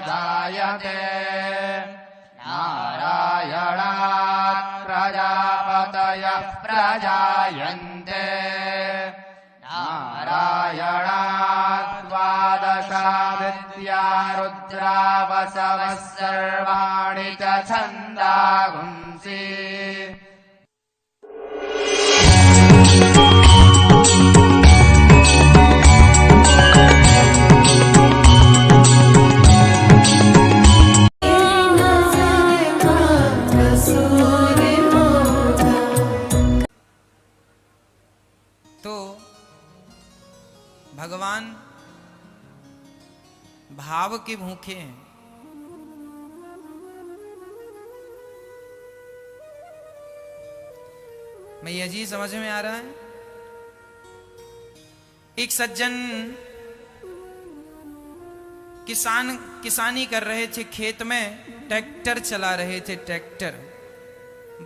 जायते नारायणात् प्रजापतयः प्रजायन्ते नारायणात् द्वादशादित्या रुद्रा वसवः सर्वाणि च छन्दागुंसि। भगवान भाव के भूखे हैं। मैया जी समझ में आ रहा है? एक सज्जन किसानी कर रहे थे, खेत में ट्रैक्टर चला रहे थे, ट्रैक्टर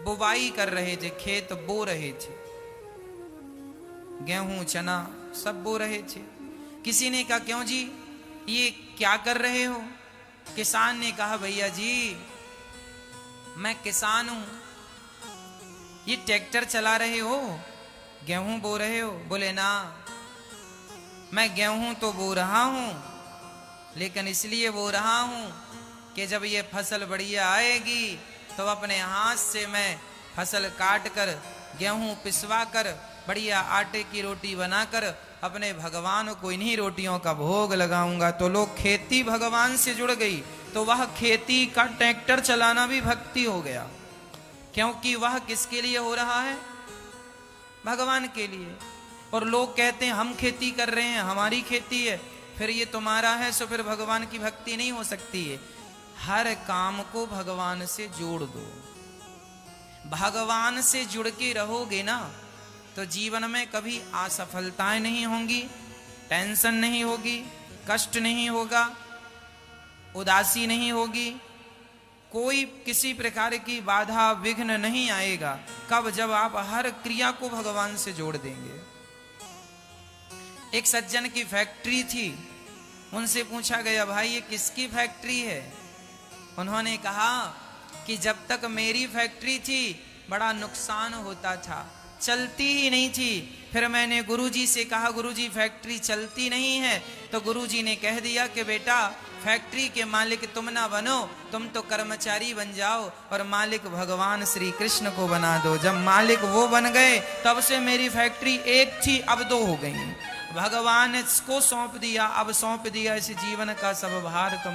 बुवाई कर रहे थे, खेत बो रहे थे, गेहूं चना सब बो रहे थे। किसी ने कहा क्यों जी ये क्या कर रहे हो? किसान ने कहा भैया जी मैं किसान हूं, ये ट्रैक्टर चला रहे हो, गेहूं बो रहे हो? बोले ना, मैं गेहूं तो बो रहा हूं लेकिन इसलिए बो रहा हूं कि जब ये फसल बढ़िया आएगी तो अपने हाथ से मैं फसल काट कर गेहूं पिसवा कर बढ़िया आटे की रोटी बनाकर अपने भगवान को इन्हीं रोटियों का भोग लगाऊंगा। तो लोग खेती भगवान से जुड़ गई, तो वह खेती का ट्रैक्टर चलाना भी भक्ति हो गया, क्योंकि वह किसके लिए हो रहा है? भगवान के लिए। और लोग कहते हैं हम खेती कर रहे हैं, हमारी खेती है, फिर ये तुम्हारा है, सो फिर भगवान की भक्ति नहीं हो सकती है। हर काम को भगवान से जोड़ दो, भगवान से जुड़ के रहोगे ना तो जीवन में कभी असफलताएं नहीं होंगी, टेंशन नहीं होगी, कष्ट नहीं होगा, उदासी नहीं होगी, कोई किसी प्रकार की बाधा विघ्न नहीं आएगा। कब? जब आप हर क्रिया को भगवान से जोड़ देंगे। एक सज्जन की फैक्ट्री थी, उनसे पूछा गया भाई ये किसकी फैक्ट्री है? उन्होंने कहा कि जब तक मेरी फैक्ट्री थी बड़ा नुकसान होता था, चलती ही नहीं थी। फिर मैंने गुरुजी से कहा गुरुजी फैक्ट्री चलती नहीं है, तो गुरुजी ने कह दिया कि बेटा फैक्ट्री के मालिक तुम ना बनो, तुम तो कर्मचारी बन जाओ और मालिक भगवान श्री कृष्ण को बना दो। जब मालिक वो बन गए तब से मेरी फैक्ट्री एक थी अब दो हो गई। भगवान ने इसको सौंप दिया, अब सौंप दिया इस जीवन का सब भार तुम